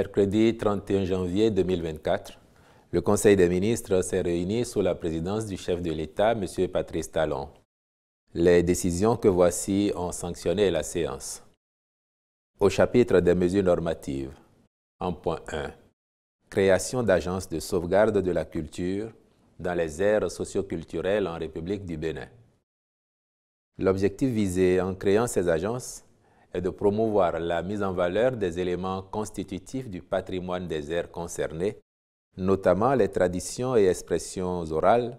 mercredi 31 janvier 2024, le Conseil des ministres s'est réuni sous la présidence du chef de l'État, M. Patrice Talon. Les décisions que voici ont sanctionné la séance. Au chapitre des mesures normatives, en point 1, création d'agences de sauvegarde de la culture dans les aires socioculturelles en République du Bénin. L'objectif visé en créant ces agences est de promouvoir la mise en valeur des éléments constitutifs du patrimoine des aires concernées, notamment les traditions et expressions orales,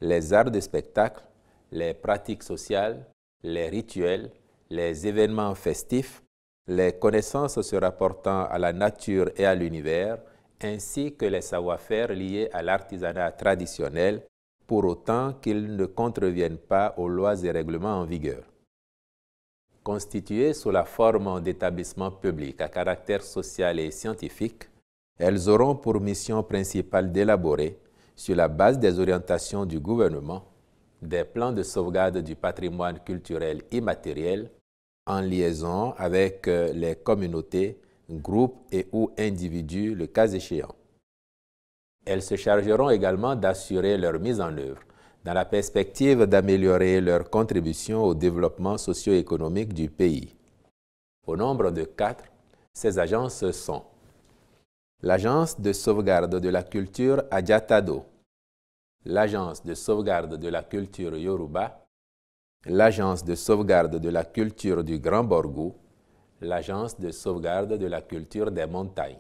les arts de spectacle, les pratiques sociales, les rituels, les événements festifs, les connaissances se rapportant à la nature et à l'univers, ainsi que les savoir-faire liés à l'artisanat traditionnel, pour autant qu'ils ne contreviennent pas aux lois et règlements en vigueur. Constituées sous la forme d'établissements publics à caractère social et scientifique, elles auront pour mission principale d'élaborer, sur la base des orientations du gouvernement, des plans de sauvegarde du patrimoine culturel immatériel en liaison avec les communautés, groupes et ou individus le cas échéant. Elles se chargeront également d'assurer leur mise en œuvre dans la perspective d'améliorer leur contribution au développement socio-économique du pays. Au nombre de 4, ces agences sont l'Agence de sauvegarde de la culture Adjatado, l'Agence de sauvegarde de la culture Yoruba, l'Agence de sauvegarde de la culture du Grand Borgou, l'Agence de sauvegarde de la culture des montagnes.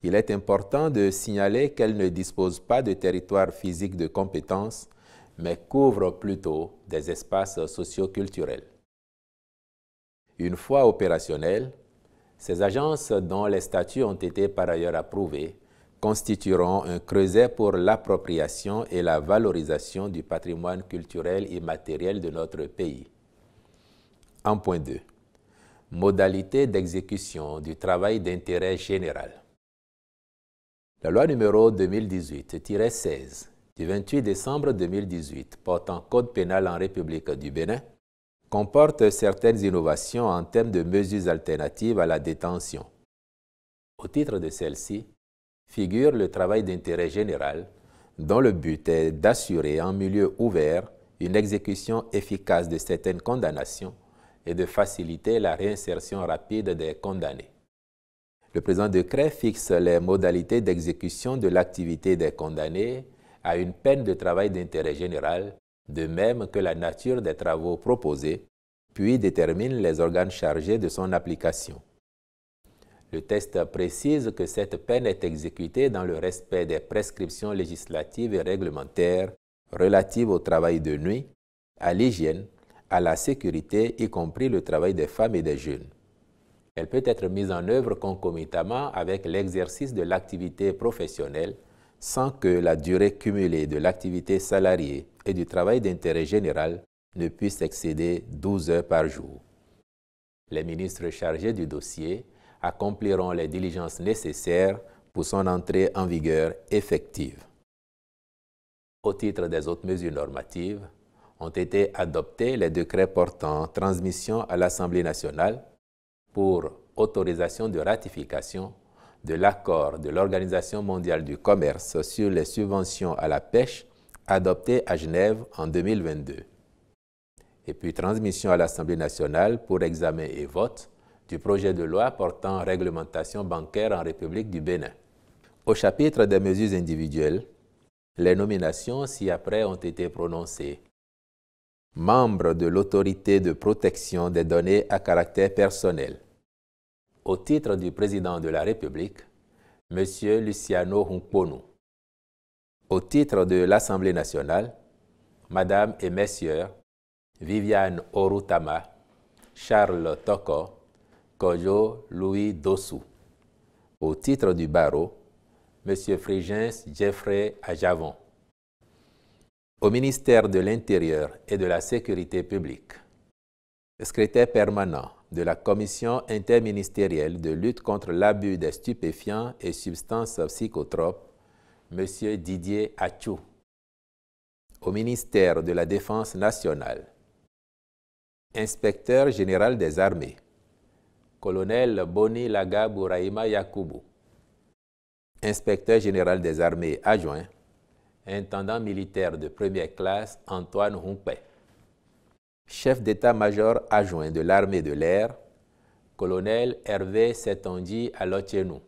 Il est important de signaler qu'elle ne dispose pas de territoire physique de compétence, mais couvre plutôt des espaces socio-culturels. Une fois opérationnelles, ces agences, dont les statuts ont été par ailleurs approuvés, constitueront un creuset pour l'appropriation et la valorisation du patrimoine culturel immatériel de notre pays. En point 2. Modalités d'exécution du travail d'intérêt général. La loi numéro 2018-16 du 28 décembre 2018 portant code pénal en République du Bénin comporte certaines innovations en termes de mesures alternatives à la détention. Au titre de celle-ci, figure le travail d'intérêt général, dont le but est d'assurer en milieu ouvert une exécution efficace de certaines condamnations et de faciliter la réinsertion rapide des condamnés. Le présent décret fixe les modalités d'exécution de l'activité des condamnés à une peine de travail d'intérêt général, de même que la nature des travaux proposés, puis détermine les organes chargés de son application. Le texte précise que cette peine est exécutée dans le respect des prescriptions législatives et réglementaires relatives au travail de nuit, à l'hygiène, à la sécurité, y compris le travail des femmes et des jeunes. Elle peut être mise en œuvre concomitamment avec l'exercice de l'activité professionnelle sans que la durée cumulée de l'activité salariée et du travail d'intérêt général ne puisse excéder 12 heures par jour. Les ministres chargés du dossier accompliront les diligences nécessaires pour son entrée en vigueur effective. Au titre des autres mesures normatives, ont été adoptés les décrets portant transmission à l'Assemblée nationale pour autorisation de ratification de l'accord de l'Organisation mondiale du commerce sur les subventions à la pêche adopté à Genève en 2022. Et puis transmission à l'Assemblée nationale pour examen et vote du projet de loi portant réglementation bancaire en République du Bénin. Au chapitre des mesures individuelles, les nominations ci-après ont été prononcées. Membre de l'Autorité de protection des données à caractère personnel. Au titre du président de la République, M. Luciano Hunkponu. Au titre de l'Assemblée nationale, Madame et Messieurs Viviane Orutama, Charles Toko, Kojo Louis Dossou. Au titre du barreau, M. Frigens Jeffrey Ajavon. Au ministère de l'Intérieur et de la Sécurité publique, secrétaire permanent de la Commission interministérielle de lutte contre l'abus des stupéfiants et substances psychotropes, M. Didier Achou. Au ministère de la Défense nationale, inspecteur général des armées, colonel Boni Laga Bouraïma Yakoubou. Inspecteur général des armées adjoint, intendant militaire de première classe Antoine Humpé. Chef d'état-major adjoint de l'armée de l'air, colonel Hervé Setonji Alochenou.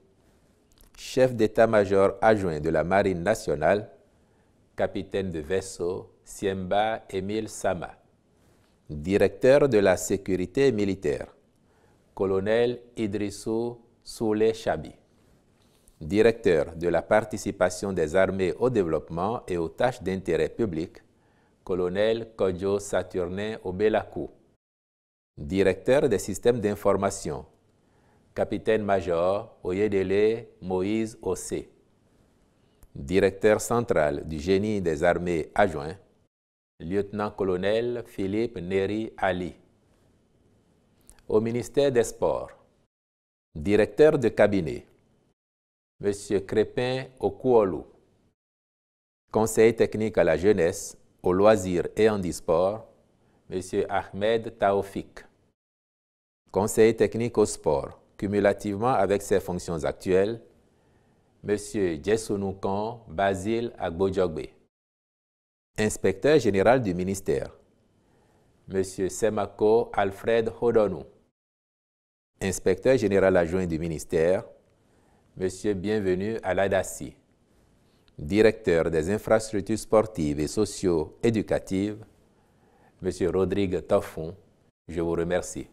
Chef d'état-major adjoint de la marine nationale, capitaine de vaisseau Siemba Émile Sama. Directeur de la sécurité militaire, colonel Idrissou Soulé Chabi. Directeur de la participation des armées au développement et aux tâches d'intérêt public, colonel Kodjo Saturnin Obelakou. Directeur des systèmes d'information, capitaine-major Oyedele Moïse Ossé. Directeur central du génie des armées adjoint, lieutenant-colonel Philippe Neri Ali. Au ministère des Sports, directeur de cabinet, M. Crépin Okuolu. Conseiller technique à la jeunesse, aux loisirs et handisport, M. Ahmed Taoufik. Conseiller technique au sport, cumulativement avec ses fonctions actuelles, M. Djessounoukan Basile Agbodjogbe. Inspecteur général du ministère, M. Semako Alfred Hodonou. Inspecteur général adjoint du ministère, M. Bienvenu Aladassi. Directeur des infrastructures sportives et socio-éducatives, M. Rodrigue Toffon. Je vous remercie.